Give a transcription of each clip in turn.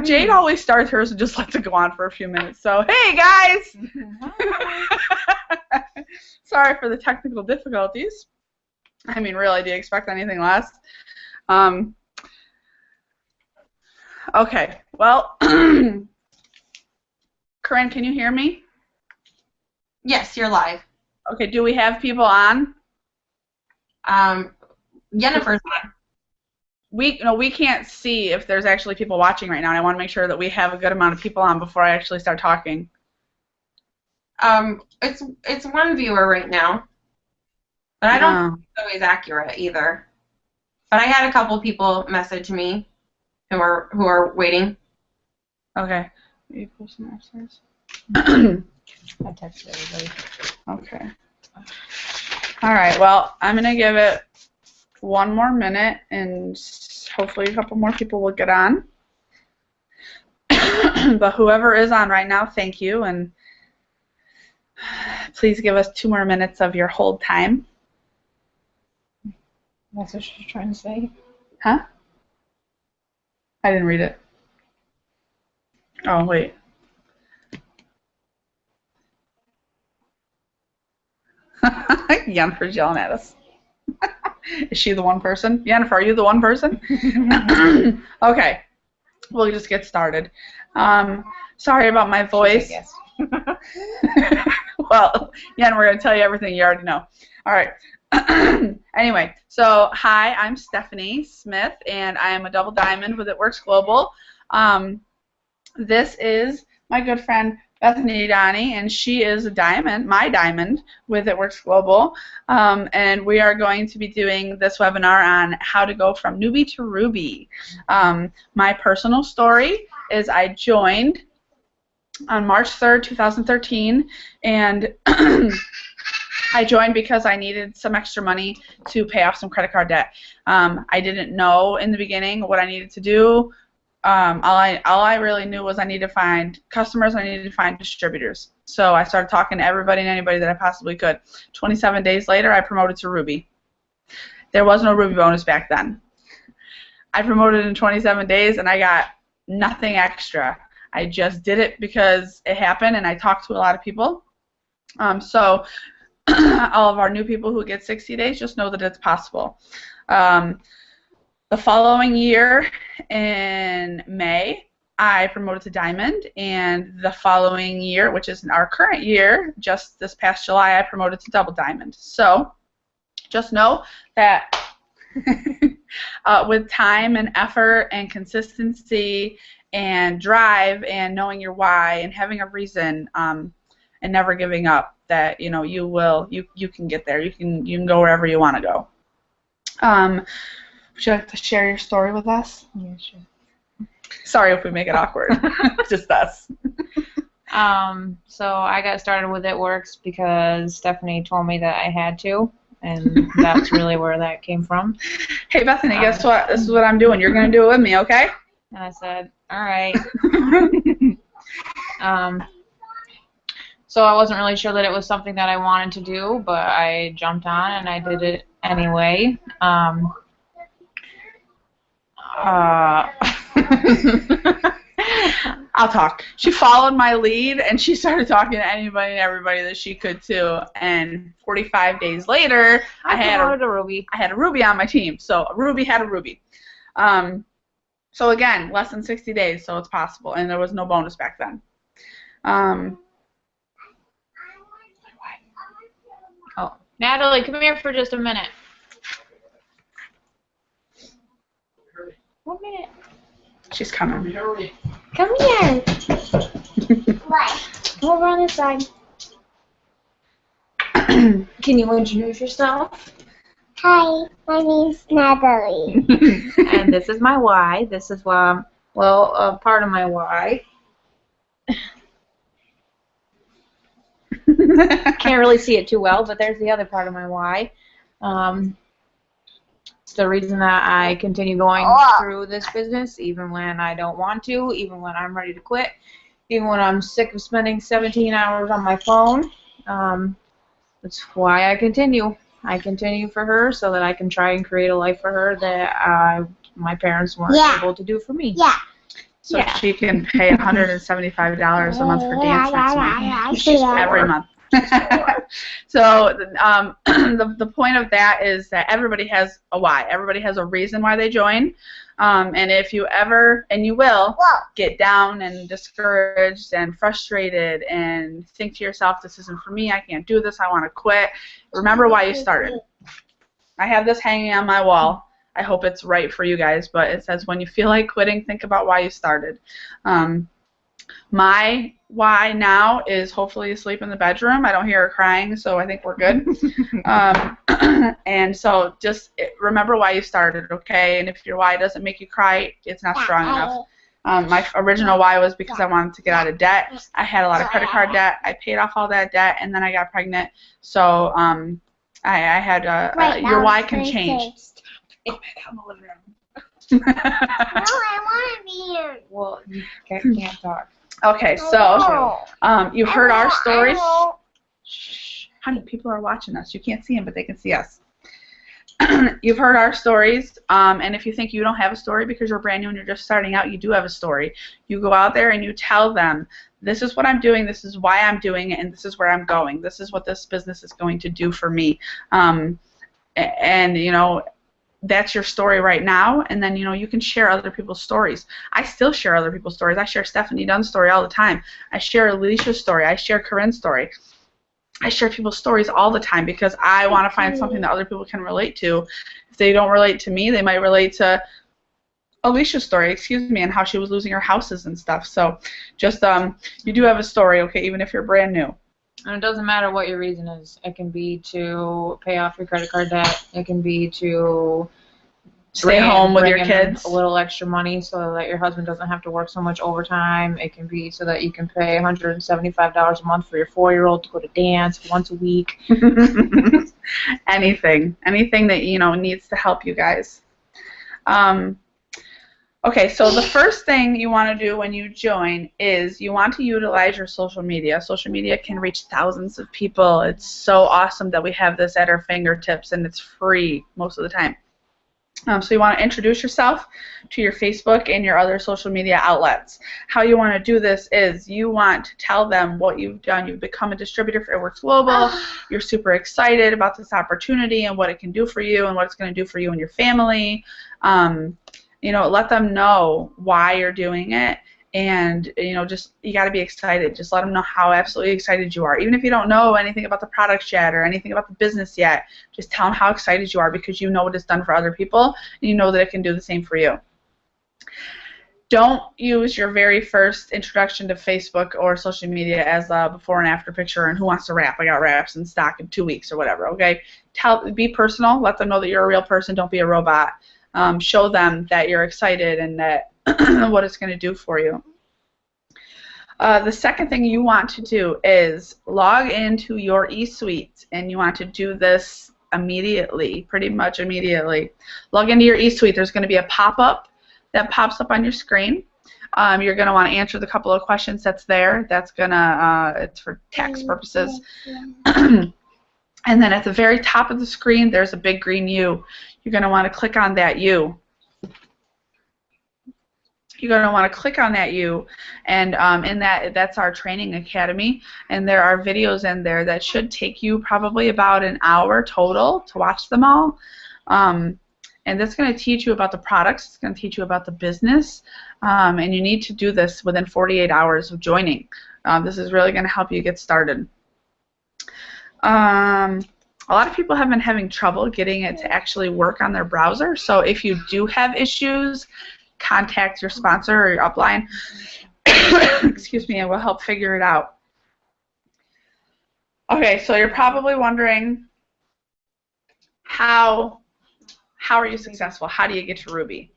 Jade always starts hers and just lets it go on for a few minutes. So, hey, guys! Sorry for the technical difficulties. I mean, really, do you expect anything less? Okay, well, Corinne, can you hear me? Yes, you're live. Okay, do we have people on? Jennifer's on. We can't see if there's actually people watching right now, and I want to make sure that we have a good amount of people on before I actually start talking. It's one viewer right now, but I don't think it's always accurate either. But I had a couple people message me who are waiting. Okay. Are you posting upstairs? I texted everybody. Okay. All right. Well, I'm gonna give it one more minute, and hopefully a couple more people will get on. But whoever is on right now, thank you, and please give us 2 more minutes of your hold time. That's what she's trying to say. Huh? I didn't read it. Oh, wait. Jennifer's yelling at us. Is she the one person? Jennifer, are you the one person? Okay. We'll just get started. Sorry about my voice. Yes. Well, Jen, we're going to tell you everything you already know. All right. Anyway, so hi, I'm Stephanie Smith, and I am a double diamond with It Works Global. This is my good friend Bethany Donie, and she is a diamond, my diamond, with It Works Global. And we are going to be doing this webinar on how to go from newbie to Ruby. My personal story is I joined on March 3rd, 2013, and I joined because I needed some extra money to pay off some credit card debt. I didn't know in the beginning what I needed to do. All I really knew was I needed to find customers, I needed to find distributors. So I started talking to everybody and anybody that I possibly could. 27 days later, I promoted to Ruby. There was no Ruby bonus back then. I promoted in 27 days, and I got nothing extra. I just did it because it happened, and I talked to a lot of people. So all of our new people who get 60 days, just know that it's possible. The following year, in May, I promoted to Diamond, and the following year, which is our current year, just this past July, I promoted to Double Diamond. So just know that with time and effort and consistency and drive and knowing your why and having a reason and never giving up, that you can get there. You can go wherever you want to go. Would you like to share your story with us? Yeah, sure. Sorry if we make it awkward. Just us. So I got started with It Works because Stephanie told me that I had to, and that's really where that came from. Hey, Bethany, guess what? This is what I'm doing. You're going to do it with me, okay? And I said, all right. So I wasn't really sure that it was something that I wanted to do, but I jumped on and I did it anyway. I'll talk. She followed my lead, and she started talking to anybody and everybody that she could too. And 45 days later, I had a Ruby. I had a Ruby on my team. So a Ruby had a Ruby. So again, less than 60 days, so it's possible. And there was no bonus back then. Oh, Natalie, come here for just a minute. 1 minute. She's coming. Come here. What? Over on this side. Can you introduce yourself? Hi, my name's Natalie. And this is my why. This is why, part of my why. Can't really see it too well, but there's the other part of my why. It's the reason that I continue going through this business, even when I don't want to, even when I'm ready to quit, even when I'm sick of spending 17 hours on my phone. That's why I continue. I continue for her so that I can try and create a life for her that my parents weren't able to do for me. Yeah. so she can pay $175 a month for dance next month. Every month. So the point of that is that everybody has a why. Everybody has a reason why they join. And if you ever, and you will, get down and discouraged and frustrated and think to yourself, this isn't for me, I can't do this, I want to quit, remember why you started. I have this hanging on my wall. I hope it's right for you guys, but it says, when you feel like quitting, think about why you started. My why now is hopefully asleep in the bedroom. I don't hear her crying, so I think we're good. And so just remember why you started, okay? And if your why doesn't make you cry, it's not strong enough. My original why was because I wanted to get out of debt. I had a lot of credit card debt. I paid off all that debt, and then I got pregnant. So I had your why can change. Go back out in the living room. No, I want to be here. Well, you can't talk. Okay, so you heard our stories. Shh, honey, people are watching us. You can't see them, but they can see us. You've heard our stories, and if you think you don't have a story because you're brand new and you're just starting out, you do have a story. You go out there and you tell them, this is what I'm doing, this is why I'm doing it, and this is where I'm going. This is what this business is going to do for me. And, you know, that's your story right now, and then, you know, you can share other people's stories. I still share other people's stories. I share Stephanie Dunn's story all the time. I share Alicia's story. I share Corinne's story. I share people's stories all the time because I want to find something that other people can relate to. If they don't relate to me, they might relate to Alicia's story, and how she was losing her houses and stuff. So just, you do have a story, okay, even if you're brand new. And it doesn't matter what your reason is. It can be to pay off your credit card debt. It can be to stay home with your kids. A little extra money so that your husband doesn't have to work so much overtime. It can be so that you can pay $175 a month for your 4-year-old to go to dance once a week. Anything that, you know, needs to help you guys. Okay, so the first thing you want to do when you join is you want to utilize your social media. Social media can reach thousands of people. It's so awesome that we have this at our fingertips, and it's free most of the time. So you want to introduce yourself to your Facebook and your other social media outlets. How you want to do this is you want to tell them what you've done. You've become a distributor for It Works Global. You're super excited about this opportunity and what it can do for you and what it's going to do for you and your family. You know, let them know why you're doing it, and, you know, just, you got to be excited. Just let them know how absolutely excited you are. Even if you don't know anything about the products yet or anything about the business yet, just tell them how excited you are because you know what it's done for other people, and you know that it can do the same for you. Don't use your very first introduction to Facebook or social media as a before and after picture and who wants to rap. I got raps in stock in 2 weeks or whatever, okay? Be personal. Let them know that you're a real person. Don't be a robot. Show them that you're excited and that what it's going to do for you. The second thing you want to do is log into your eSuite, and you want to do this immediately, pretty much immediately. Log into your eSuite. There's going to be a pop-up that pops up on your screen. You're going to want to answer the couple of questions that's there. That's going to, it's for tax purposes. And then at the very top of the screen, there's a big green U. You're going to want to click on that U. You're going to want to click on that U, and in that's our training academy, and there are videos in there that should take you probably about an hour total to watch them all. And that's going to teach you about the products. It's going to teach you about the business, and you need to do this within 48 hours of joining. This is really going to help you get started. A lot of people have been having trouble getting it to actually work on their browser, so if you do have issues, contact your sponsor or your upline, excuse me, and we'll help figure it out. Okay, so you're probably wondering, how are you successful? How do you get to Ruby?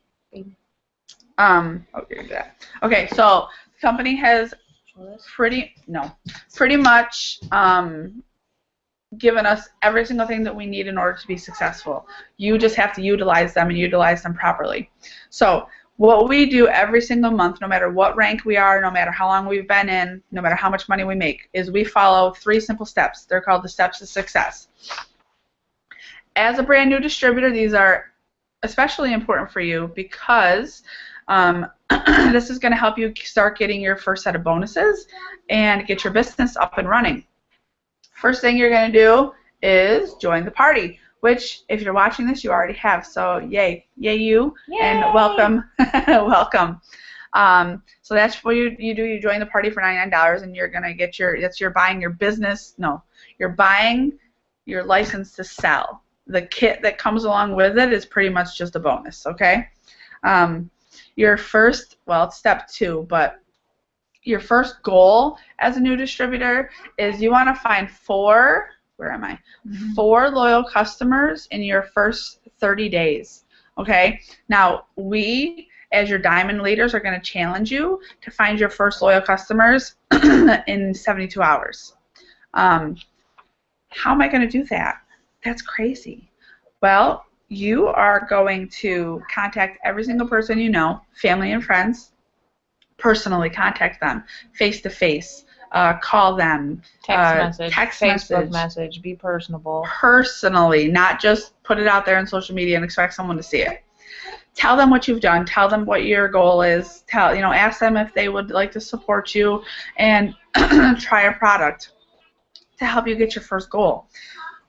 Okay, so the company has pretty much given us every single thing that we need in order to be successful. You just have to utilize them and utilize them properly. So what we do every single month, no matter what rank we are, no matter how long we've been in, no matter how much money we make, is we follow 3 simple steps. They're called the steps to success. As a brand new distributor, these are especially important for you because this is going to help you start getting your first set of bonuses and get your business up and running. First thing you're going to do is join the party, which if you're watching this, you already have. So yay you, Yay. And welcome, welcome. So that's what you do. You join the party for $99, and you're gonna get you're buying your business. No, you're buying your license to sell. The kit that comes along with it is pretty much just a bonus. Okay. Your first, well, it's step 2, but your first goal as a new distributor is you want to find 4 loyal customers in your first 30 days. Okay. Now we, as your diamond leaders, are going to challenge you to find your first loyal customers in 72 hours. How am I going to do that? That's crazy. Well, you are going to contact every single person you know, family and friends, personally contact them, face-to-face, call them, text message, message, be personable. Personally, not just put it out there on social media and expect someone to see it. Tell them what you've done. Tell them what your goal is. Ask them if they would like to support you and try a product to help you get your first goal.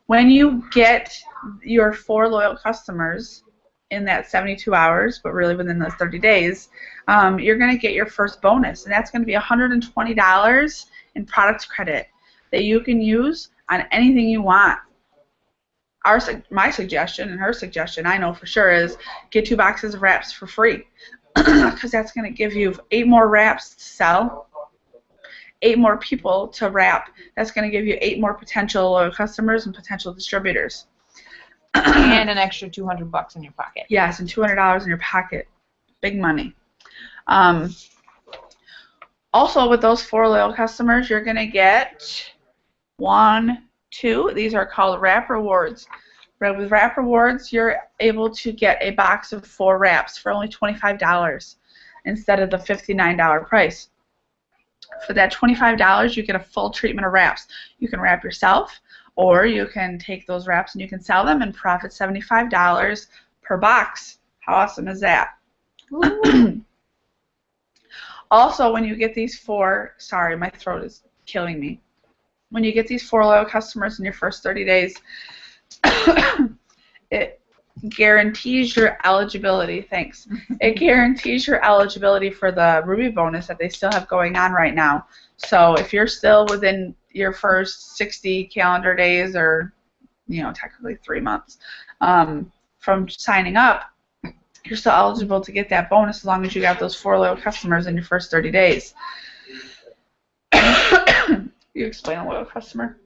When you get your 4 loyal customers in that 72 hours, but really within those 30 days, you're going to get your first bonus, and that's going to be $120 in product credit that you can use on anything you want. My suggestion and her suggestion, I know for sure, is get 2 boxes of wraps for free, because that's going to give you 8 more wraps to sell, 8 more people to wrap. That's going to give you 8 more potential customers and potential distributors. And an extra $200 in your pocket. Yes, and $200 in your pocket. Big money. Also, with those 4 loyal customers, you're going to get 1, 2. These are called wrap rewards. With wrap rewards, you're able to get a box of 4 wraps for only $25 instead of the $59 price. For that $25, you get a full treatment of wraps. You can wrap yourself, or you can take those wraps and you can sell them and profit $75 per box. How awesome is that? Also, when you get these 4, sorry, my throat is killing me. When you get these 4 loyal customers in your first 30 days, it guarantees your eligibility. Thanks. It guarantees your eligibility for the Ruby bonus that they still have going on right now. So if you're still within your first 60 calendar days, or technically 3 months from signing up, you're still eligible to get that bonus as long as you got those 4 loyal customers in your first 30 days. You explain a loyal customer.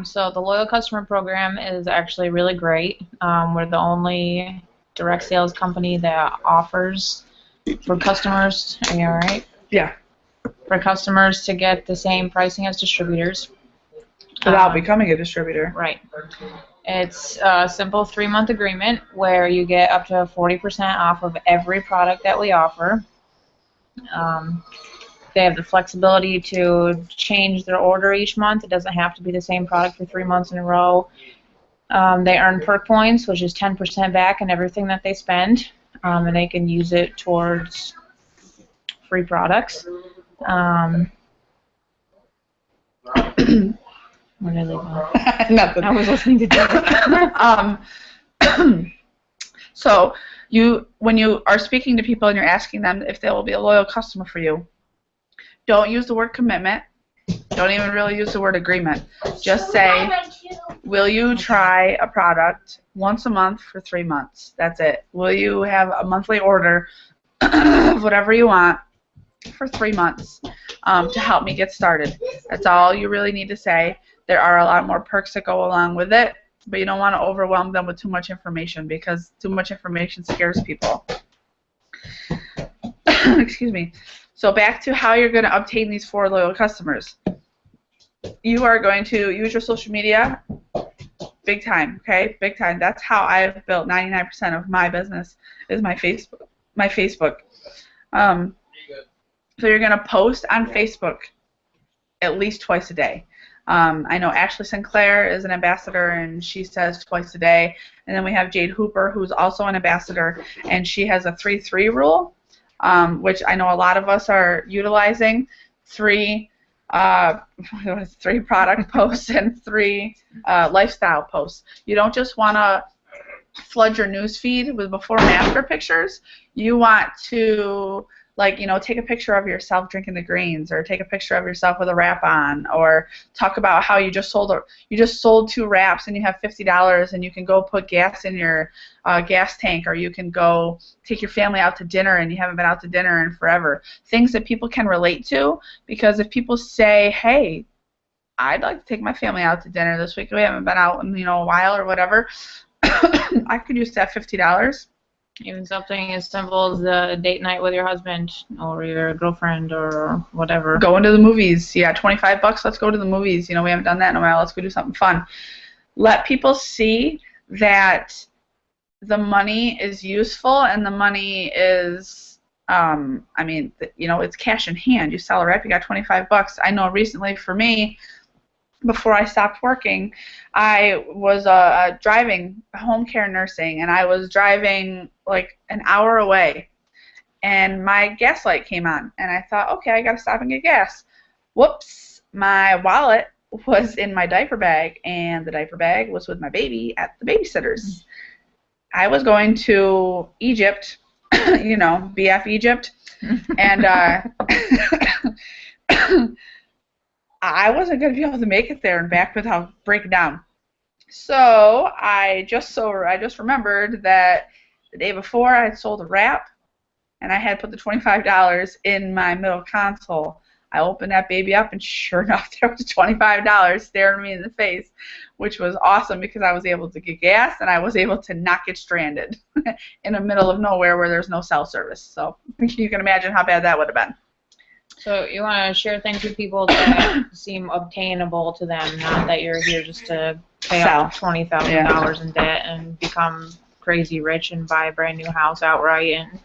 So the loyal customer program is actually really great. We're the only direct sales company that offers for customers. Are you all right? Yeah. For customers to get the same pricing as distributors. Without becoming a distributor. Right. It's a simple 3-month agreement where you get up to 40% off of every product that we offer. They have the flexibility to change their order each month. It doesn't have to be the same product for 3 months in a row. They earn perk points, which is 10% back in everything that they spend, and they can use it towards free products. Where did I leave off? Nothing. I was listening to David. So when you are speaking to people and you're asking them if they will be a loyal customer for you, don't use the word commitment. Don't even really use the word agreement. Just say, will you try a product once a month for 3 months? That's it. Will you have a monthly order of whatever you want for 3 months to help me get started? That's all you really need to say. There are a lot more perks that go along with it, but you don't want to overwhelm them with too much information, because too much information scares people. Excuse me. So back to how you're going to obtain these 4 loyal customers. You are going to use your social media big time, okay? Big time. That's how I've built 99% of my business, is my Facebook. So you're going to post on Facebook at least twice a day. I know Ashley Sinclair is an ambassador, and she says twice a day. And then we have Jade Hooper, who's also an ambassador, and she has a 3-3 rule. which I know a lot of us are utilizing. 3 3 product posts and 3 lifestyle posts. You don't just want to flood your news feed with before and after pictures. You want to, like, take a picture of yourself drinking the greens, or take a picture of yourself with a wrap on, or talk about how you just sold 2 wraps and you have $50 and you can go put gas in your gas tank, or you can go take your family out to dinner and you haven't been out to dinner in forever. Things that people can relate to, because if people say, hey, I'd like to take my family out to dinner this week, we haven't been out in a while or whatever, I could use that $50. Even something as simple as a date night with your husband or your girlfriend or whatever. Going to the movies. Yeah, $25. Let's go to the movies. We haven't done that in a while. Let's go do something fun. Let people see that the money is useful, and the money is, it's cash in hand. You sell a wrap, you got $25. I know recently for me, before I stopped working, I was driving home care nursing, and I was driving like an hour away, and my gas light came on, and I thought, okay, I got to stop and get gas. Whoops, my wallet was in my diaper bag, and the diaper bag was with my baby at the babysitter's. I was going to Egypt, BF Egypt, and I wasn't going to be able to make it there and back without breaking down. So I just remembered that the day before I had sold a wrap, and I had put the $25 in my middle console. I opened that baby up, and sure enough, there was $25 staring me in the face, which was awesome because I was able to get gas and I was able to not get stranded in the middle of nowhere where there's no cell service. So you can imagine how bad that would have been. So you want to share things with people that seem obtainable to them, not that you're here just to pay off $20,000 in debt and become crazy rich and buy a brand new house outright. And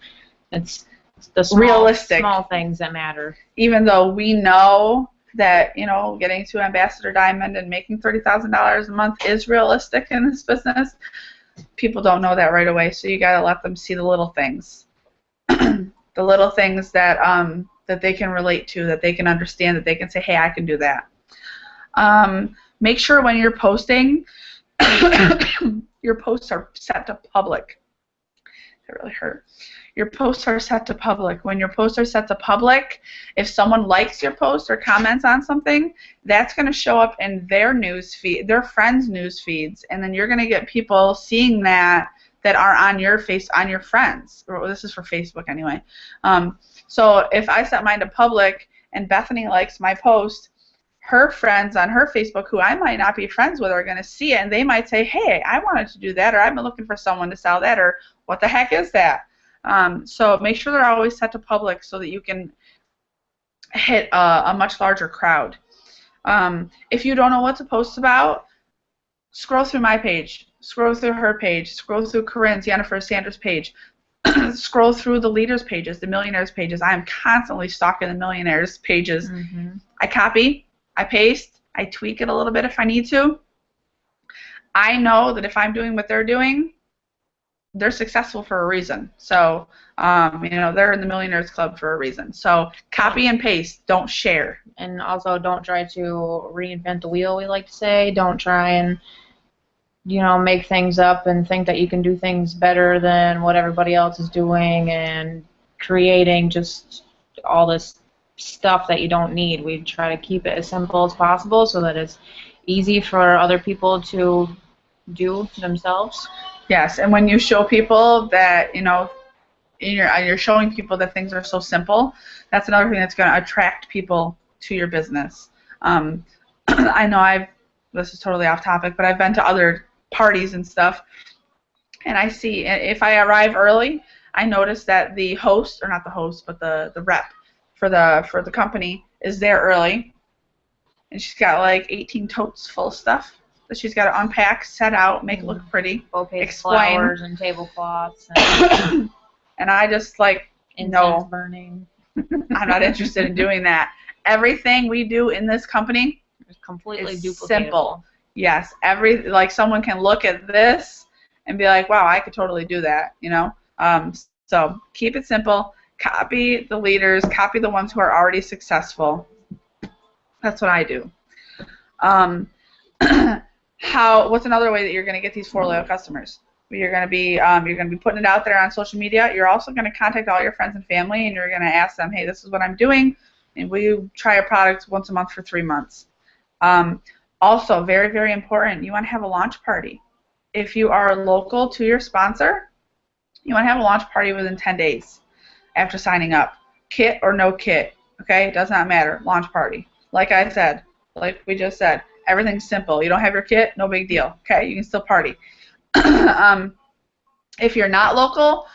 it's the small things that matter. Even though we know that, getting to Ambassador Diamond and making $30,000 a month is realistic in this business, people don't know that right away. So you got to let them see the little things. The little things that they can relate to, that they can understand, that they can say, hey, I can do that. Make sure when you're posting, your posts are set to public. That really hurt. Your posts are set to public. When your posts are set to public, if someone likes your post or comments on something, that's going to show up in their news feed, their friends' news feeds, and then you're going to get people seeing that are on your friends. Or this is for Facebook anyway. So if I set mine to public and Bethany likes my post, her friends on her Facebook, who I might not be friends with, are going to see it, and they might say, hey, I wanted to do that, or I've been looking for someone to sell that, or what the heck is that? So make sure they're always set to public so that you can hit a much larger crowd. If you don't know what to post about, scroll through my page, scroll through her page, scroll through Corinne's, Jennifer, Sandra's page, scroll through the leaders' pages, the millionaires' pages. I am constantly stalking the millionaires' pages. Mm-hmm. I copy, I paste, I tweak it a little bit if I need to. I know that if I'm doing what they're doing, they're successful for a reason. So, they're in the Millionaires Club for a reason. So copy and paste, don't share. And also don't try to reinvent the wheel, we like to say. Don't try and, make things up and think that you can do things better than what everybody else is doing and creating just all this stuff that you don't need. We try to keep it as simple as possible so that it's easy for other people to do themselves. Yes, and when you show people that, you're showing people that things are so simple, that's another thing that's going to attract people to your business. I know this is totally off topic, but I've been to other parties and stuff, and I see, if I arrive early, I notice that the host, or not the host, but the rep for the company is there early, and she's got like 18 totes full of stuff that she's got to unpack, set out, make it look pretty, explain, flowers and tablecloths, and, and I just incense burning. I'm not interested in doing that. Everything we do in this company is completely duplicatable. Simple. Yes, someone can look at this and be like, wow, I could totally do that, So keep it simple. Copy the leaders. Copy the ones who are already successful. That's what I do. What's another way that you're going to get these 4 loyal customers? You're going to be putting it out there on social media. You're also going to contact all your friends and family, and you're going to ask them, hey, this is what I'm doing, and will you try a product once a month for 3 months? Also, very, very important, you want to have a launch party. If you are local to your sponsor, you want to have a launch party within 10 days after signing up. Kit or no kit, okay? It does not matter. Launch party. Like I said, like we just said, everything's simple. You don't have your kit, no big deal, okay? You can still party. If you're not local,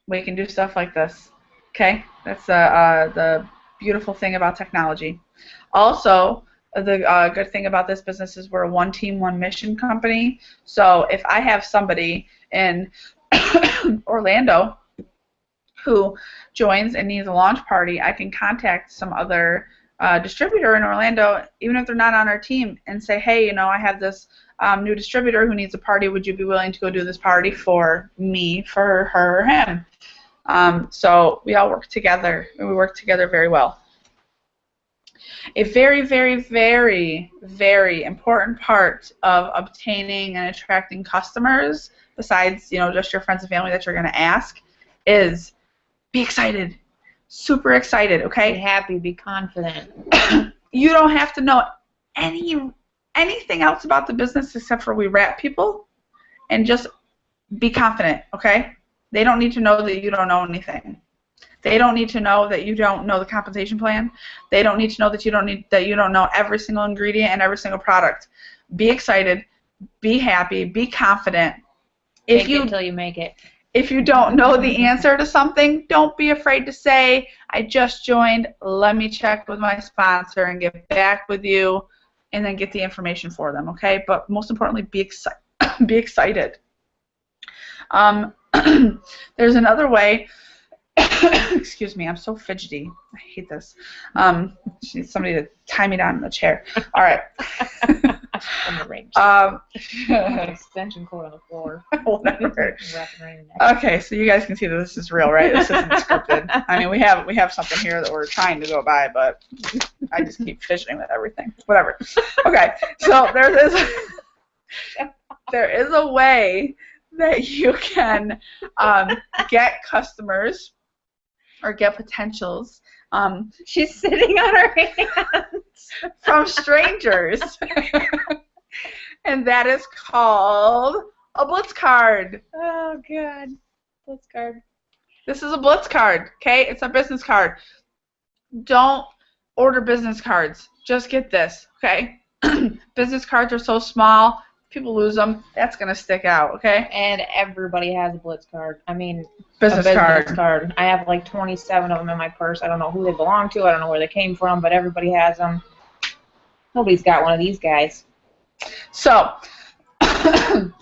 we can do stuff like this, okay? That's the beautiful thing about technology. Also, the good thing about this business is we're a one team, one mission company. So if I have somebody in Orlando who joins and needs a launch party, I can contact some other distributor in Orlando, even if they're not on our team, and say, hey, you know, I have this new distributor who needs a party. Would you be willing to go do this party for me, for her, or him? So we all work together, and we work together very well. A very, very, very, very important part of obtaining and attracting customers, besides, you know, just your friends and family that you're going to ask, is be excited. Super excited, okay? Be happy, be confident. You don't have to know anything else about the business except for we wrap people, and just be confident, okay? They don't need to know that you don't know anything. They don't need to know that you don't know the compensation plan. They don't need to know that you don't know every single ingredient and every single product. Be excited, be happy, be confident. Fake it until you make it. If you don't know the answer to something, don't be afraid to say, I just joined, let me check with my sponsor and get back with you, and then get the information for them, okay? But most importantly, be excited. There's another way. Excuse me, I'm so fidgety. I hate this. She needs somebody to tie me down in the chair. All right. Extension cord on the floor. Whatever. Okay, so you guys can see that this is real, right? This isn't scripted. I mean, we have something here that we're trying to go by, but I just keep fidgeting with everything. Whatever. Okay, so there is a way that you can get customers or get potentials. She's sitting on her hands. From strangers. And that is called a Blitz card. Oh, God. Blitz card. This is a Blitz card, okay? It's a business card. Don't order business cards. Just get this, okay? Business cards are so small. People lose them. That's going to stick out, okay? And everybody has a Blitz card. I mean, business card. I have like 27 of them in my purse. I don't know who they belong to. I don't know where they came from, but everybody has them. Nobody's got one of these guys. So, the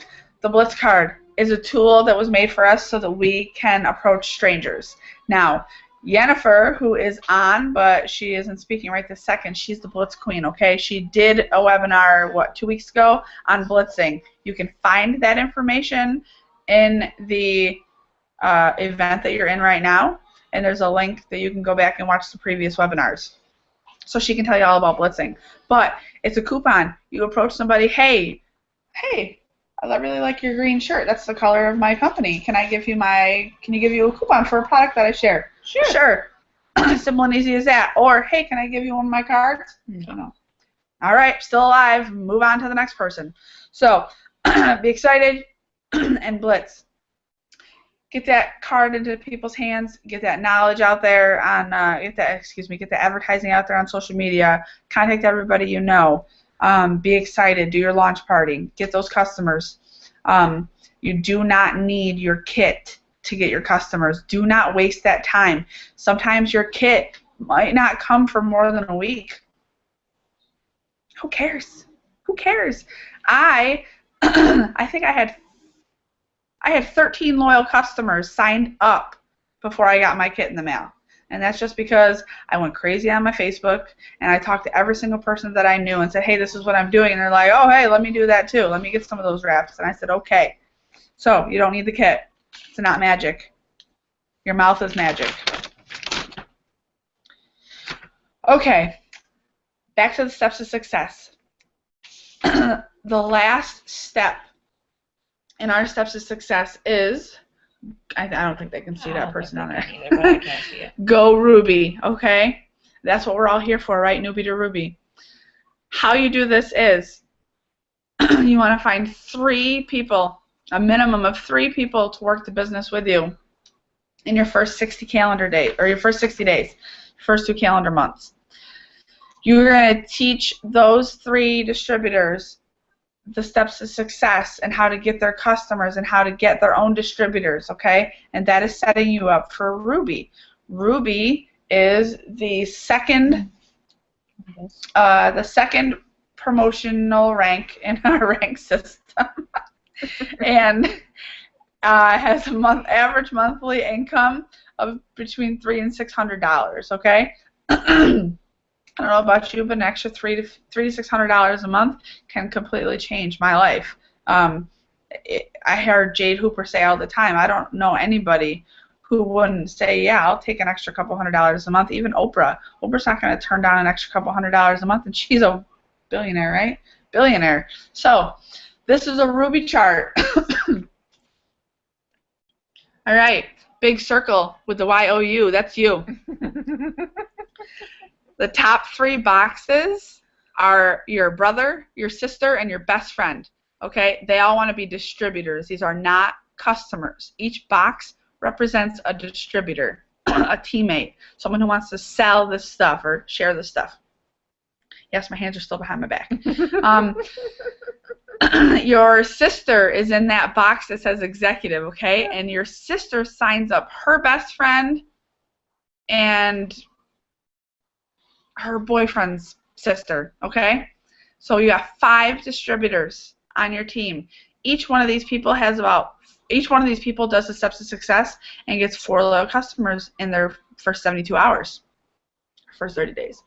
Blitz card is a tool that was made for us so that we can approach strangers. Now, Yennefer, who is on, but she isn't speaking right this second, she's the Blitz Queen, okay? She did a webinar, 2 weeks ago, on blitzing. You can find that information in the event that you're in right now, and there's a link that you can go back and watch the previous webinars. So she can tell you all about blitzing. But it's a coupon. You approach somebody, hey, I really like your green shirt. That's the color of my company. Can you give you a coupon for a product that I share? Sure. Simple and easy as that. Or, hey, can I give you one of my cards? No. All right, still alive. Move on to the next person. So, be excited and blitz. Get that card into people's hands. Get that knowledge out there on. Get the advertising out there on social media. Contact everybody you know. Be excited. Do your launch party. Get those customers. You do not need your kit to get your customers. Do not waste that time. Sometimes your kit might not come for more than a week. Who cares? Who cares? I think I had 13 loyal customers signed up before I got my kit in the mail. And that's just because I went crazy on my Facebook and I talked to every single person that I knew and said, hey, this is what I'm doing. And they're like, oh, hey, let me do that too. Let me get some of those wraps. And I said, okay. So you don't need the kit. It's not magic. Your mouth is magic. Okay, back to the steps of success. The last step in our steps of success is, I don't think they can see that person on there. Either, but I can't see it. Go Ruby, okay? That's what we're all here for, right? Newbie to Ruby. How you do this is you want to find 3 people, a minimum of 3 people to work the business with you in your first 60 calendar days, or your first 60 days, first 2 calendar months. You're going to teach those 3 distributors the steps of success and how to get their customers and how to get their own distributors, okay? And that is setting you up for Ruby. Ruby is the second promotional rank in our rank system, and has a average monthly income of between $300 and $600. Okay. I don't know about you, but an extra $300 to $600 a month can completely change my life. I heard Jade Hooper say all the time, I don't know anybody who wouldn't say, yeah, I'll take an extra couple $100 a month. Even Oprah. Oprah's not going to turn down an extra couple $100 a month, and she's a billionaire, right? Billionaire. So this is a Ruby chart. All right, big circle with the YOU. That's you. The top 3 boxes are your brother, your sister, and your best friend. Okay? They all want to be distributors. These are not customers. Each box represents a distributor, a teammate, someone who wants to sell this stuff or share this stuff. Yes, my hands are still behind my back. Your sister is in that box that says executive, okay? And your sister signs up her best friend and her boyfriend's sister, okay? So you have 5 distributors on your team. Each one of these people does the steps of success and gets 4 loyal customers in their first 72 hours, first 30 days.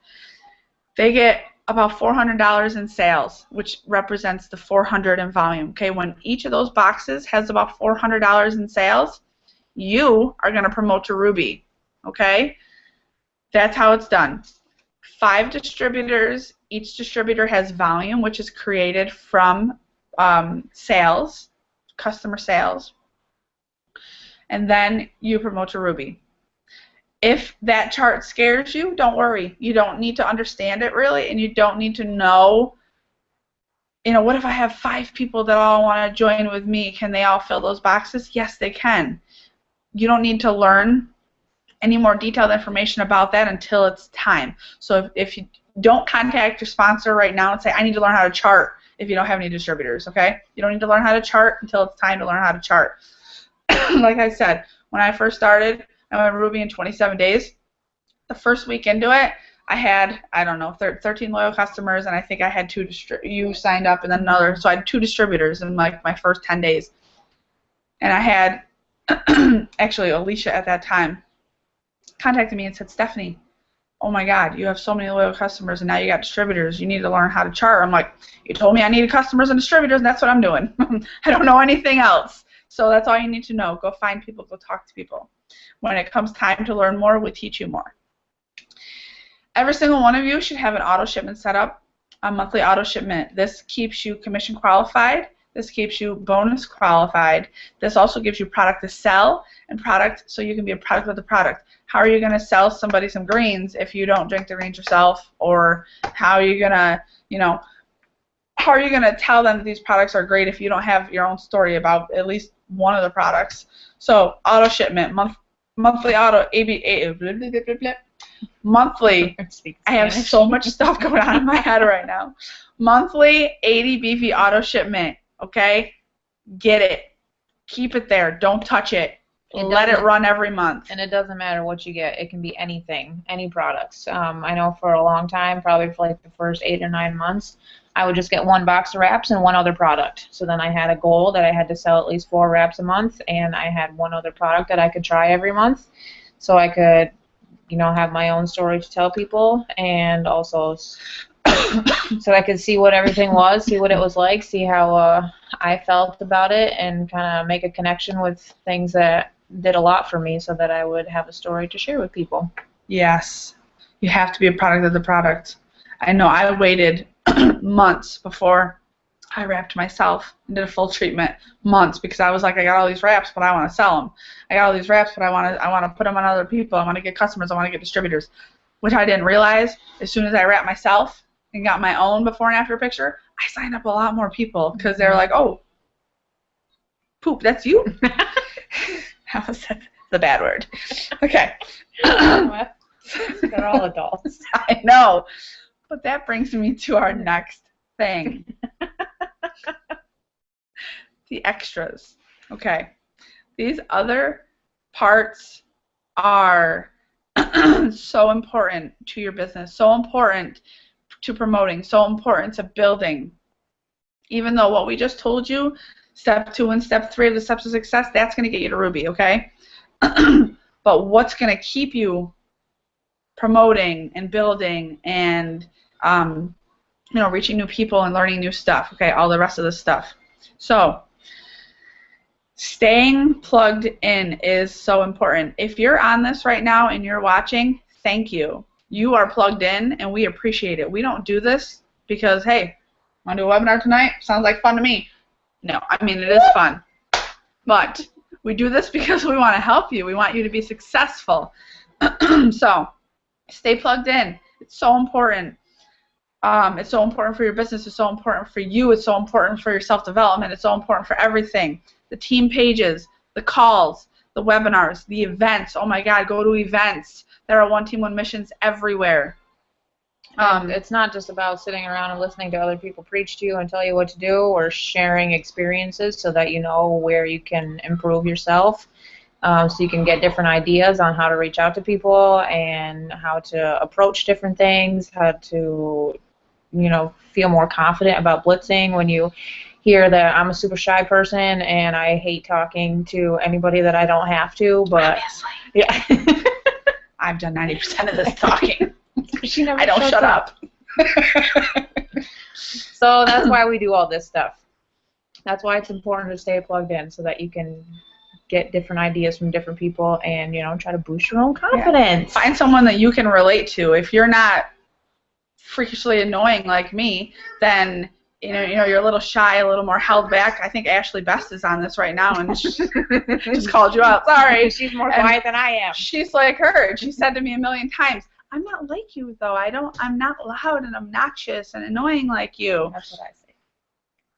They get about $400 in sales, which represents the 400 in volume. Okay, when each of those boxes has about $400 in sales, you are going to promote to Ruby. Okay, that's how it's done. 5 distributors. Each distributor has volume, which is created from sales, customer sales, and then you promote to Ruby. If that chart scares you, don't worry. You don't need to understand it really, and you don't need to know, what if I have 5 people that all want to join with me? Can they all fill those boxes? Yes, they can. You don't need to learn any more detailed information about that until it's time. So if you don't contact your sponsor right now and say, I need to learn how to chart if you don't have any distributors, okay? You don't need to learn how to chart until it's time to learn how to chart. Like I said, when I first started, I went Ruby in 27 days. The first week into it, I had, 13 loyal customers, and I think I had 2 you signed up, and then another. So I had 2 distributors in like my first 10 days. And I had, actually, Alicia at that time contacted me and said, Stephanie, oh my God, you have so many loyal customers, and now you got distributors. You need to learn how to chart. I'm like, you told me I needed customers and distributors, and that's what I'm doing. I don't know anything else. So that's all you need to know. Go find people. Go talk to people. When it comes time to learn more, we teach you more. Every single one of you should have an auto shipment set up, a monthly auto shipment. This keeps you commission qualified. This keeps you bonus qualified. This also gives you product to sell and product so you can be a product with the product. How are you going to sell somebody some greens if you don't drink the greens yourself? Or how are you going to, how are you going to tell them that these products are great if you don't have your own story about at least one of the products? So auto shipment, monthly auto, monthly, I have so much stuff going on in my head right now. Monthly 80 beefy auto shipment, okay? Get it. Keep it there. Don't touch it. Let it run every month. And it doesn't matter what you get. It can be anything, any products. I know for a long time, probably for like the first 8 or 9 months, I would just get 1 box of wraps and 1 other product. So then I had a goal that I had to sell at least 4 wraps a month, and I had 1 other product that I could try every month, so I could, have my own story to tell people, and also so I could see what everything was, see what it was like, see how I felt about it, and kind of make a connection with things that did a lot for me so that I would have a story to share with people. Yes. You have to be a product of the product. I know I waited months before I wrapped myself and did a full treatment. Months, because I was like, I got all these wraps, but I want to sell them. I got all these wraps, but I want to put them on other people. I want to get customers. I want to get distributors. Which I didn't realize, as soon as I wrapped myself and got my own before and after picture, I signed up a lot more people because they're like, oh, poop, that's you? That was the bad word. Okay. They're all adults. I know. But that brings me to our next thing. The extras. Okay. These other parts are so important to your business, so important to promoting, so important to building. Even though what we just told you, step 2 and step 3 of the steps of success, that's going to get you to Ruby, okay? But what's going to keep you promoting and building and reaching new people and learning new stuff, okay, all the rest of the stuff. So staying plugged in is so important. If you're on this right now and you're watching, thank you. You are plugged in, and we appreciate it. We don't do this because, hey, want to do a webinar tonight? Sounds like fun to me. No, I mean, it is fun. But we do this because we want to help you. We want you to be successful. So stay plugged in. It's so important. It's so important for your business. It's so important for you. It's so important for your self-development. It's so important for everything. The team pages, the calls, the webinars, the events. Oh, my God, go to events. There are One Team, One Missions everywhere. It's not just about sitting around and listening to other people preach to you and tell you what to do, or sharing experiences so that you know where you can improve yourself. So you can get different ideas on how to reach out to people and how to approach different things, how to, feel more confident about blitzing when you hear that I'm a super shy person and I hate talking to anybody that I don't have to, but obviously. Yeah. I've done 90% of this talking. She never I don't shut up. So that's why we do all this stuff. That's why it's important to stay plugged in so that you can get different ideas from different people and, try to boost your own confidence. Yeah. Find someone that you can relate to. If you're not freakishly annoying like me, then you're a little shy, a little more held back. I think Ashley Best is on this right now, and she just called you out. Sorry. She's more quiet than I am. She's like her. She said to me a million times, I'm not like you, though. I'm not loud and obnoxious and annoying like you. That's what I say.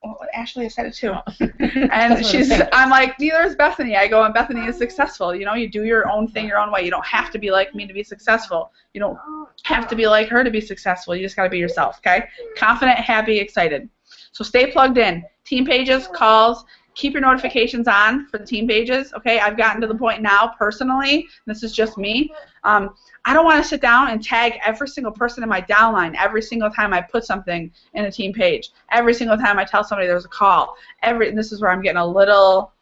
Well, Ashley said it too. And I'm like, neither is Bethany. I go, and Bethany is successful. You do your own thing your own way. You don't have to be like me to be successful. You don't have to be like her to be successful. You just got to be yourself, okay? Confident, happy, excited. So stay plugged in. Team pages, calls, keep your notifications on for the team pages, okay? I've gotten to the point now, personally, this is just me, I don't want to sit down and tag every single person in my downline every single time I put something in a team page, every single time I tell somebody there's a call. This is where I'm getting a little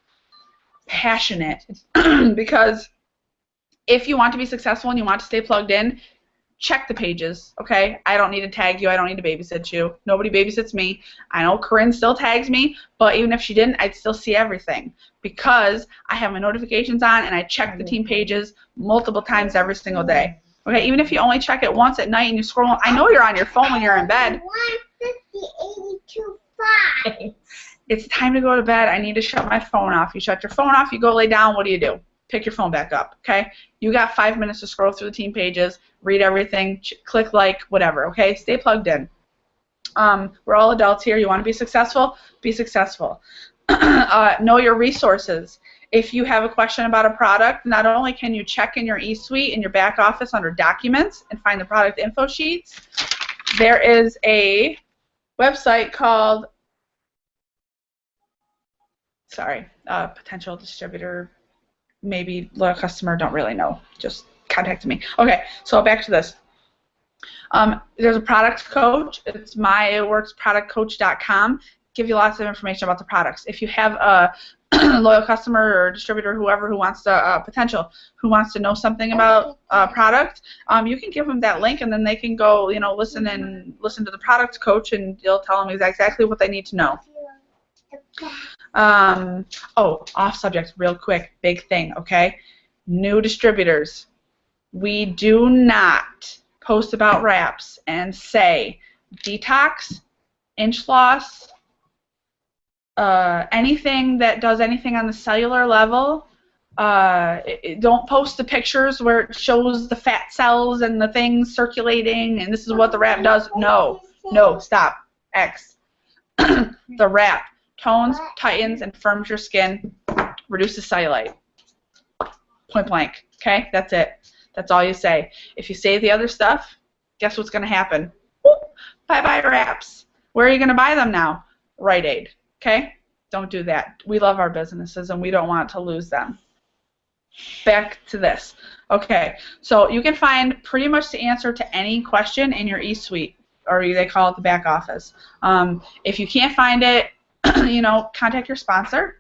passionate because if you want to be successful and you want to stay plugged in, check the pages, okay? I don't need to tag you. I don't need to babysit you. Nobody babysits me. I know Corinne still tags me, but even if she didn't, I'd still see everything because I have my notifications on and I check the team pages multiple times every single day. Okay, even if you only check it once at night and you scroll, I know you're on your phone when you're in bed. 150, It's time to go to bed. I need to shut my phone off. You shut your phone off, you go lay down, what do? Pick your phone back up, okay? You got 5 minutes to scroll through the team pages, read everything, click like, whatever, okay? Stay plugged in. We're all adults here. You want to be successful? Be successful. Know your resources. If you have a question about a product, not only can you check in your eSuite in your back office under Documents and find the product info sheets, there is a website called, potential distributor, maybe loyal customer, don't really know. Just contacted me. Okay, so back to this. There's a product coach. It's myitworksproductcoach.com. Give you lots of information about the products. If you have a loyal customer or distributor, whoever who wants to who wants to know something about a product, you can give them that link, and then they can go, listen to the product coach, and you'll tell them exactly what they need to know. Oh, off subject real quick, big thing, okay? New distributors. We do not post about wraps and say detox, inch loss, anything that does anything on the cellular level. Don't post the pictures where it shows the fat cells and the things circulating and this is what the wrap does. No, stop. X. The wrap tones, tightens, and firms your skin, reduces cellulite. Point blank. Okay, that's it. That's all you say. If you say the other stuff, guess what's going to happen? Bye-bye wraps. Where are you going to buy them now? Rite Aid. Okay? Don't do that. We love our businesses, and we don't want to lose them. Back to this. Okay, so you can find pretty much the answer to any question in your e-suite, or they call it the back office. If you can't find it, contact your sponsor.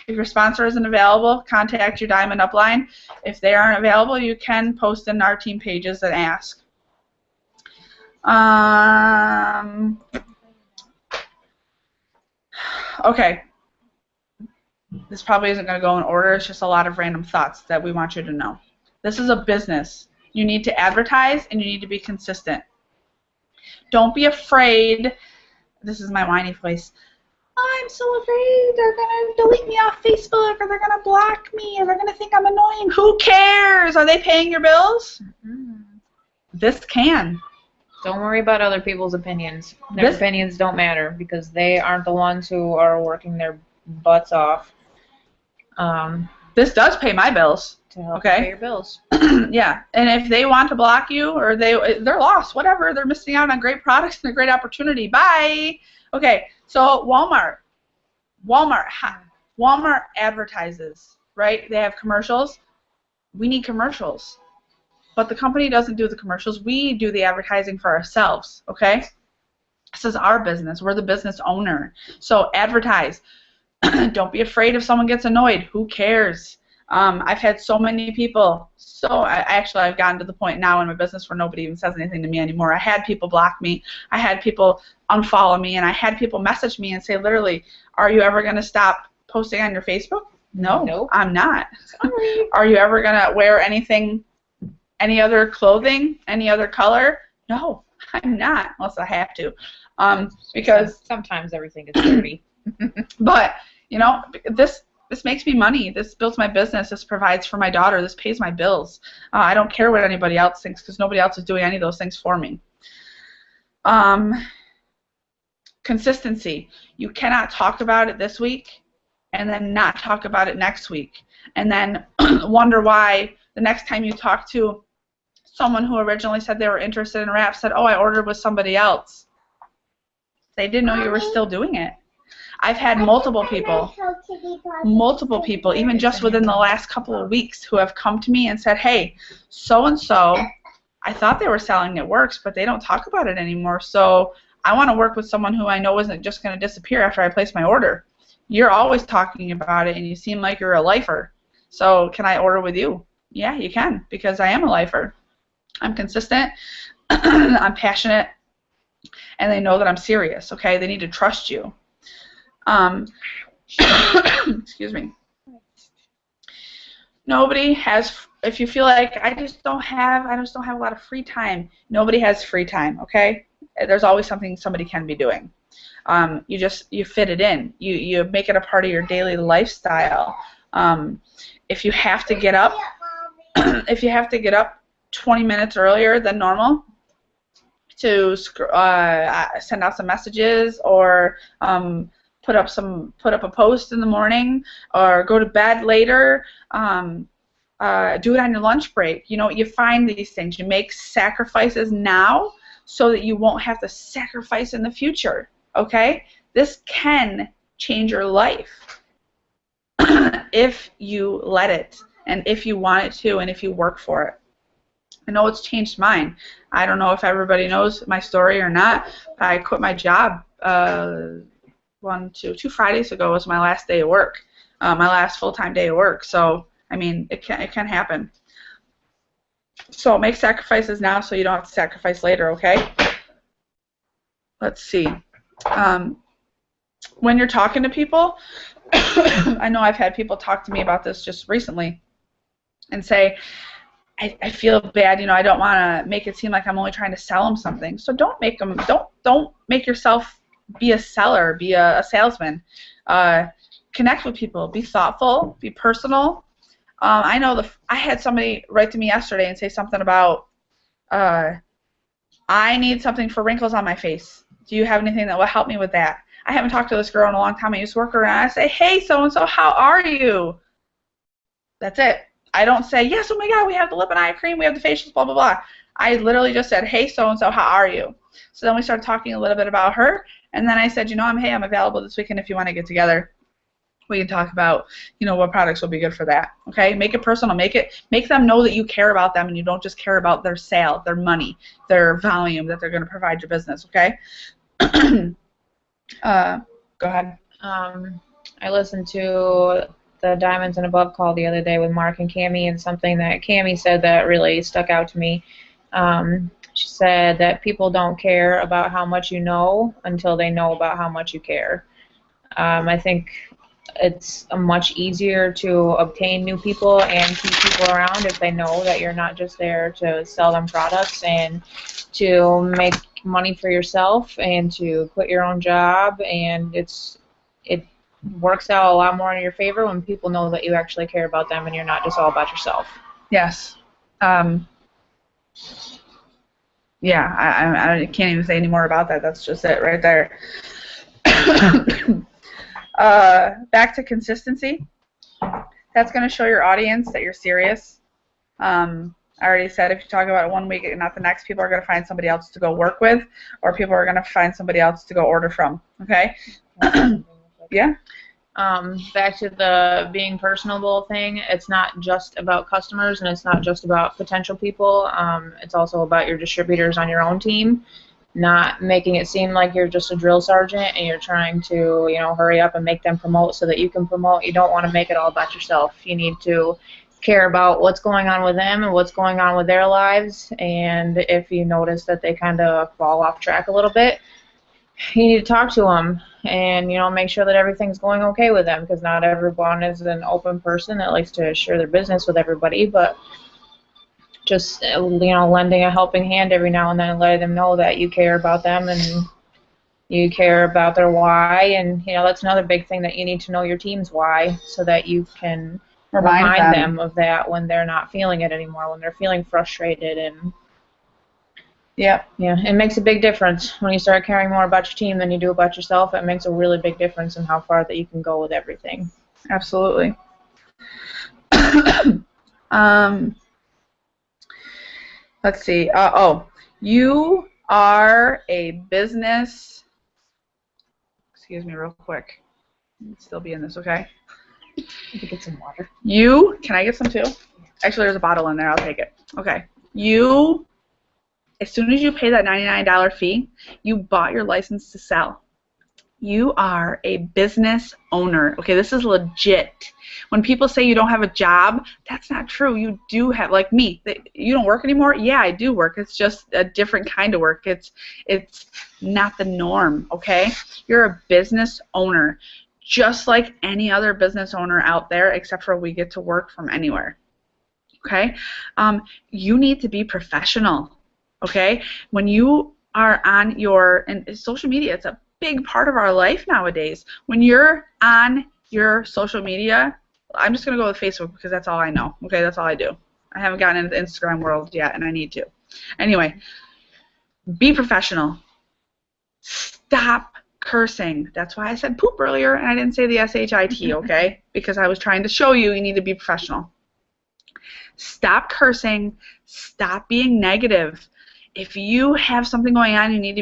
If your sponsor isn't available, contact your Diamond upline. If they aren't available, you can post in our team pages and ask. Okay. This probably isn't going to go in order. It's just a lot of random thoughts that we want you to know. This is a business. You need to advertise, and you need to be consistent. Don't be afraid. This is my whiny voice. I'm so afraid they're going to delete me off Facebook, or they're going to block me, or they're going to think I'm annoying. Who cares? Are they paying your bills? Mm-hmm. This can. Don't worry about other people's opinions. Their opinions don't matter because they aren't the ones who are working their butts off. This does pay my bills. To help pay your bills. Yeah, and if they want to block you or they're lost, whatever, they're missing out on great products and a great opportunity. Bye. Okay, so Walmart advertises, right? They have commercials. We need commercials, but the company doesn't do the commercials. We do the advertising for ourselves. Okay, this is our business. We're the business owner. So advertise. Don't be afraid if someone gets annoyed. Who cares? I've had so many people. I've gotten to the point now in my business where nobody even says anything to me anymore. I had people block me. I had people unfollow me, and I had people message me and say, literally, "Are you ever going to stop posting on your Facebook?" No, nope. I'm not. Sorry. Are you ever going to wear anything, any other clothing, any other color? No, I'm not, unless I have to, because sometimes everything is dirty. But this makes me money. This builds my business. This provides for my daughter. This pays my bills. I don't care what anybody else thinks because nobody else is doing any of those things for me. Consistency. You cannot talk about it this week and then not talk about it next week and then wonder why the next time you talk to someone who originally said they were interested in wraps said, "Oh, I ordered with somebody else." They didn't know you were still doing it. I've had multiple people, even just within the last couple of weeks, who have come to me and said, "Hey, so-and-so, I thought they were selling It Works, but they don't talk about it anymore, so I want to work with someone who I know isn't just going to disappear after I place my order. You're always talking about it, and you seem like you're a lifer, so can I order with you?" Yeah, you can, because I am a lifer. I'm consistent, I'm passionate, and they know that I'm serious, okay? They need to trust you. Excuse me. Nobody has, if you feel like I just don't have a lot of free time, nobody has free time, okay? There's always something somebody can be doing. You fit it in. You make it a part of your daily lifestyle. If you have to get up, 20 minutes earlier than normal to send out some messages or put up a post in the morning or go to bed later, do it on your lunch break. You find these things. You make sacrifices now so that you won't have to sacrifice in the future, okay? This can change your life if you let it and if you want it to and if you work for it. I know it's changed mine. I don't know if everybody knows my story or not, but I quit my job 2 Fridays ago was my last day of work, my last full-time day of work. So, I mean, it can happen. So make sacrifices now so you don't have to sacrifice later, okay? Let's see. When you're talking to people, I know I've had people talk to me about this just recently and say, I feel bad, I don't want to make it seem like I'm only trying to sell them something. So don't make yourself be a seller, be a salesman. Connect with people, be thoughtful, be personal. I know I had somebody write to me yesterday and say something about, I need something for wrinkles on my face. Do you have anything that will help me with that? I haven't talked to this girl in a long time. I used to work with her, and I say, hey, so-and-so, how are you? That's it. I don't say, yes, oh my God, we have the lip and eye cream, we have the facials, blah, blah, blah. I literally just said, hey, so-and-so, how are you? So then we started talking a little bit about her, and then I said, I'm available this weekend if you want to get together. We can talk about, what products will be good for that. Okay? Make it personal. Make them know that you care about them and you don't just care about their sale, their money, their volume that they're going to provide your business. Okay? Go ahead. I listened to the Diamonds and Above call the other day with Mark and Cammie, and something that Cammie said that really stuck out to me. She said that people don't care about how much you know until they know about how much you care. I think it's much easier to obtain new people and keep people around if they know that you're not just there to sell them products and to make money for yourself and to quit your own job, and it works out a lot more in your favor when people know that you actually care about them and you're not just all about yourself. Yes. Yeah, I can't even say any more about that. That's just it right there. Back to consistency. That's going to show your audience that you're serious. I already said if you talk about it one week and not the next, people are going to find somebody else to go work with, or people are going to find somebody else to go order from. Okay? Yeah? Back to the being personable thing, it's not just about customers and it's not just about potential people. It's also about your distributors on your own team. Not making it seem like you're just a drill sergeant and you're trying to, hurry up and make them promote so that you can promote. You don't want to make it all about yourself. You need to care about what's going on with them and what's going on with their lives. And if you notice that they kind of fall off track a little bit, you need to talk to them and, make sure that everything's going okay with them, because not everyone is an open person that likes to share their business with everybody, but just, lending a helping hand every now and then and letting them know that you care about them and you care about their why. And, that's another big thing, that you need to know your team's why so that you can remind them of that when they're not feeling it anymore, when they're feeling frustrated. And yeah, it makes a big difference when you start caring more about your team than you do about yourself. It makes a really big difference in how far that you can go with everything. Absolutely. Let's see. You are a business. Excuse me, real quick. Still be in this, okay? You can get some water. Can I get some too? Actually, there's a bottle in there. I'll take it. Okay. As soon as you pay that $99 fee, you bought your license to sell. You are a business owner. Okay, this is legit. When people say you don't have a job, that's not true. You do have, like me. You don't work anymore? Yeah, I do work. It's just a different kind of work. It's not the norm, okay? You're a business owner, just like any other business owner out there, except for we get to work from anywhere, okay? You need to be professional, okay? When you are on and social media, it's a big part of our life nowadays. When you're on your social media, I'm just going to go with Facebook because that's all I know. Okay, that's all I do. I haven't gotten into the Instagram world yet, and I need to. Anyway, be professional. Stop cursing. That's why I said poop earlier, and I didn't say the S-H-I-T, okay? Because I was trying to show you need to be professional. Stop cursing. Stop being negative. If you have something going on, you need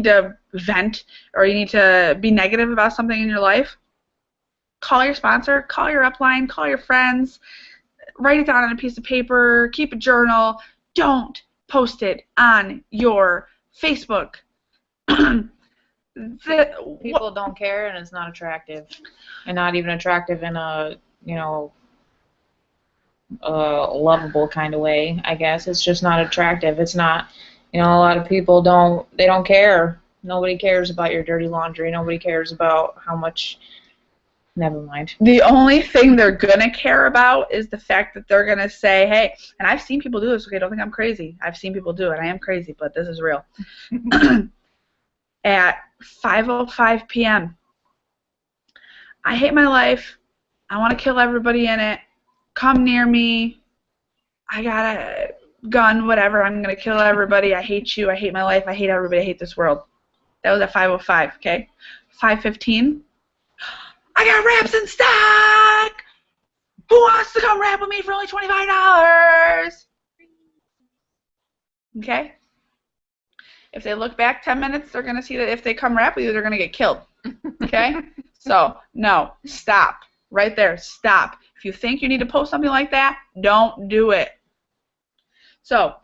to vent, or you need to be negative about something in your life, call your sponsor, call your upline, call your friends, write it down on a piece of paper, keep a journal. Don't post it on your Facebook. People don't care, and it's not attractive, and not even attractive in a, lovable kind of way, I guess. It's just not attractive. It's not, a lot of people don't care. Nobody cares about your dirty laundry. Nobody cares about how much Never mind. The only thing they're going to care about is the fact that they're going to say, hey, and I've seen people do this, okay, don't think I'm crazy. I've seen people do it. I am crazy, but this is real. At 5:05 p.m., I hate my life. I want to kill everybody in it. Come near me. I got a gun, whatever. I'm going to kill everybody. I hate you. I hate my life. I hate everybody. I hate this world. That was at 5:05, okay? 5:15. I got wraps in stock! Who wants to come wrap with me for only $25? Okay? If they look back 10 minutes, they're going to see that if they come wrap with you, they're going to get killed. Okay? So, no. Stop. Right there. Stop. If you think you need to post something like that, don't do it. So,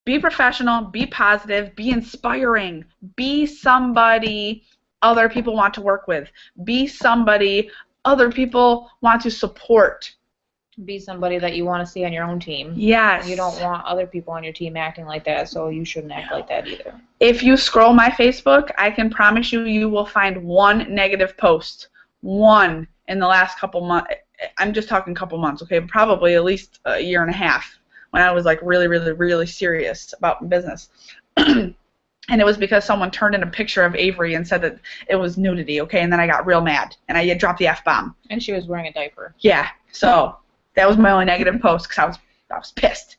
be professional, be positive, be inspiring, be somebody other people want to work with, be somebody other people want to support. Be somebody that you want to see on your own team. Yes. You don't want other people on your team acting like that, so you shouldn't act like that either. If you scroll my Facebook, I can promise you, you will find one negative post. One in the last couple months. I'm just talking couple months, okay? Probably at least a year and a half when I was like really, really, really serious about business. And it was because someone turned in a picture of Avery and said that it was nudity, okay? And then I got real mad, and I dropped the F-bomb. And she was wearing a diaper. Yeah, so that was my only negative post because I was pissed.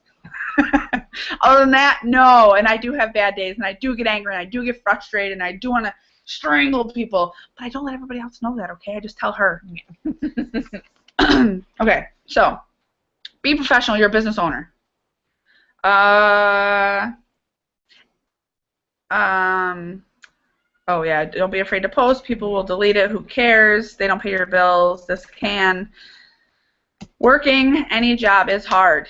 Other than that, no. And I do have bad days, and I do get angry, and I do get frustrated, and I do want to strangle people. But I don't let everybody else know that, okay? I just tell her. Okay, so be professional. You're a business owner. Oh yeah, don't be afraid to post. People will delete it. Who cares? They don't pay your bills. This can. Working any job is hard.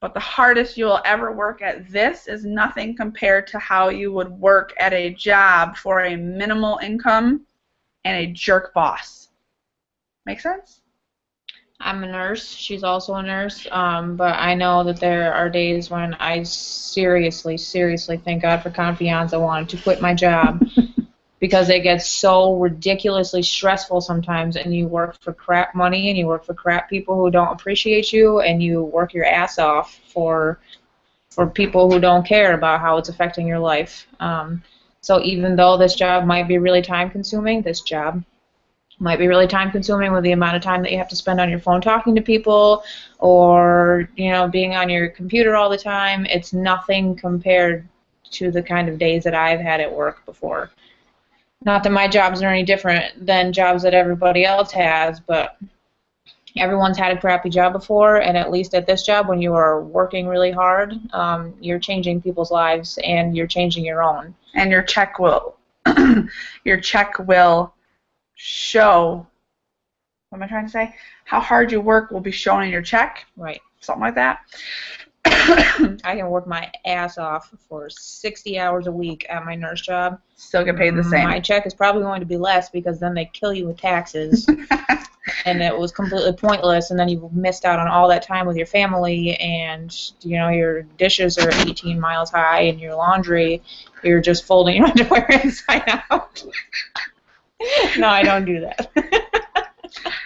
But the hardest you'll ever work at this is nothing compared to how you would work at a job for a minimal income and a jerk boss. Make sense? I'm a nurse. She's also a nurse. But I know that there are days when I seriously, thank God for Confiance, I wanted to quit my job because it gets so ridiculously stressful sometimes, and you work for crap money, and you work for crap people who don't appreciate you, and you work your ass off for people who don't care about how it's affecting your life. So even though this job might be really time-consuming, with the amount of time that you have to spend on your phone talking to people or, being on your computer all the time, it's nothing compared to the kind of days that I've had at work before. Not that my jobs are any different than jobs that everybody else has, but everyone's had a crappy job before, and at least at this job, when you are working really hard, you're changing people's lives and you're changing your own. And your check will show, what am I trying to say? How hard you work will be shown in your check. Right. Something like that. I can work my ass off for 60 hours a week at my nurse job. Still get paid the same. My check is probably going to be less because then they kill you with taxes. And it was completely pointless, and then you missed out on all that time with your family, and your dishes are 18 miles high, and your laundry, you're just folding your underwear inside out. No, I don't do that.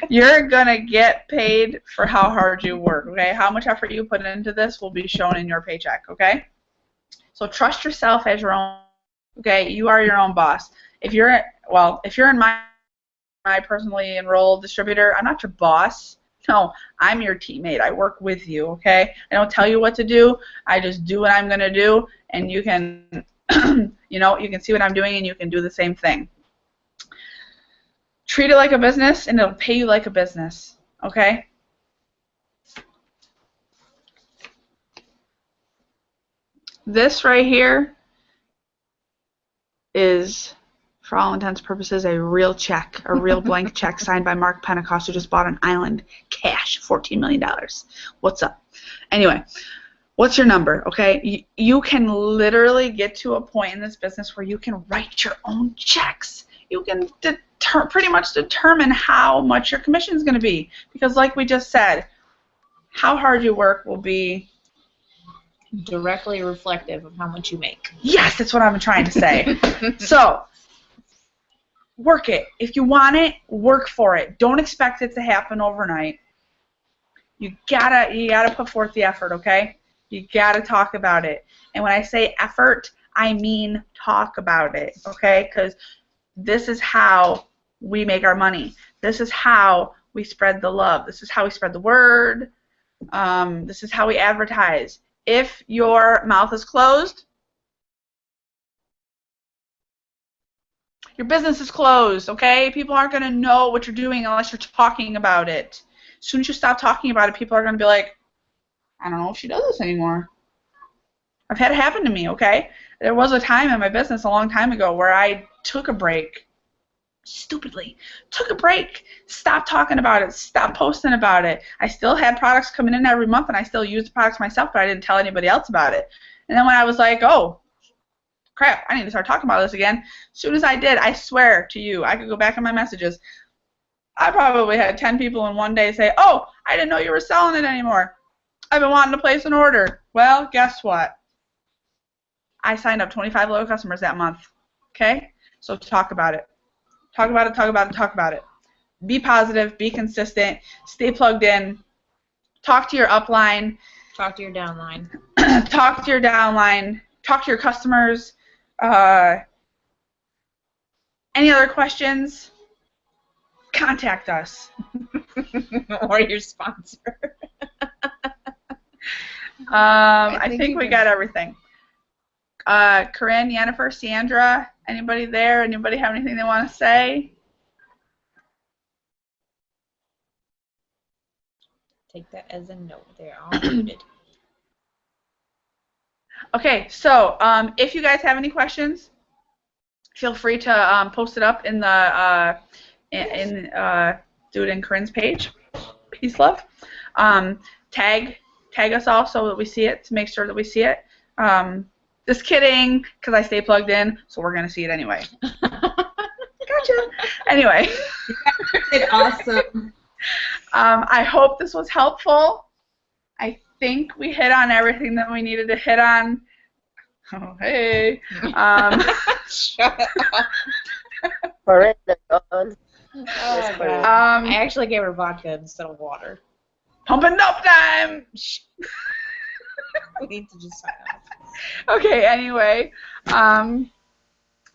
You're going to get paid for how hard you work, okay? How much effort you put into this will be shown in your paycheck, okay? So trust yourself as your own, okay? You are your own boss. If you're in my personally enrolled distributor, I'm not your boss. No, I'm your teammate. I work with you, okay? I don't tell you what to do. I just do what I'm going to do, and you can, you can see what I'm doing, and you can do the same thing. Treat it like a business, and it'll pay you like a business, okay? This right here is, for all intents and purposes, a real check, a real blank check signed by Mark Pentecost, who just bought an island, cash, $14 million. What's up? Anyway, what's your number, okay? You can literally get to a point in this business where you can write your own checks. You can pretty much determine how much your commission is going to be. Because like we just said, how hard you work will be directly reflective of how much you make. Yes, that's what I'm trying to say. So, work it. If you want it, work for it. Don't expect it to happen overnight. You gotta put forth the effort, okay? You gotta talk about it. And when I say effort, I mean talk about it, okay? Because this is how we make our money. This is how we spread the love. This is how we spread the word. This is how we advertise. If your mouth is closed, your business is closed, okay? People aren't going to know what you're doing unless you're talking about it. As soon as you stop talking about it, people are going to be like, I don't know if she does this anymore. I've had it happen to me, okay? There was a time in my business a long time ago where I took a break. Stupidly. Took a break. Stopped talking about it. Stopped posting about it. I still had products coming in every month, and I still used the products myself, but I didn't tell anybody else about it. And then when I was like, oh, crap, I need to start talking about this again. As soon as I did, I swear to you, I could go back in my messages. I probably had 10 people in one day say, oh, I didn't know you were selling it anymore. I've been wanting to place an order. Well, guess what? I signed up 25 loyal customers that month. Okay? So talk about it. Talk about it, talk about it, talk about it. Be positive, be consistent, stay plugged in, talk to your upline. Talk to your downline. Talk to your downline. Talk to your customers. Any other questions? Contact us. Or your sponsor. I think we got everything. Corinne, Yennefer, Sandra, anybody there? Anybody have anything they want to say? Take that as a note. They're all muted. Okay, so if you guys have any questions, feel free to post it up in the do it in Corinne's page. Peace, love. Tag us all so that we see it, to make sure that we see it. Just kidding, because I stay plugged in, so we're gonna see it anyway. Gotcha. Anyway. It's awesome. I hope this was helpful. I think we hit on everything that we needed to hit on. Oh, hey. Shut up. For the God. Oh, God. I actually gave her vodka instead of water. Pumping up time. We need to just sign off. Okay, anyway.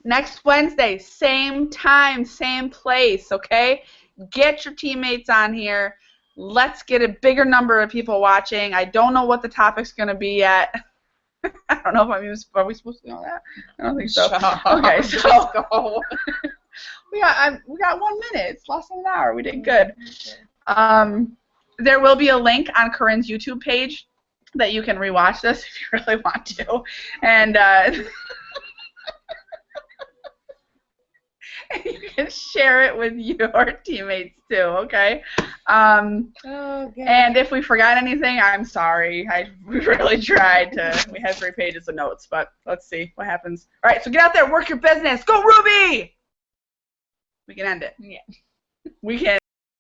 Next Wednesday, same time, same place, okay? Get your teammates on here. Let's get a bigger number of people watching. I don't know what the topic's going to be yet. I don't know if are we supposed to know that? I don't think so. Okay, so go. we got 1 minute. It's less than an hour. We did good. There will be a link on Corinne's YouTube page that you can rewatch this if you really want to, and you can share it with your teammates too. Okay. And if we forgot anything, I'm sorry. We really tried to. We had 3 pages of notes, but let's see what happens. All right. So get out there, work your business. Go Ruby. We can end it. Yeah. We can.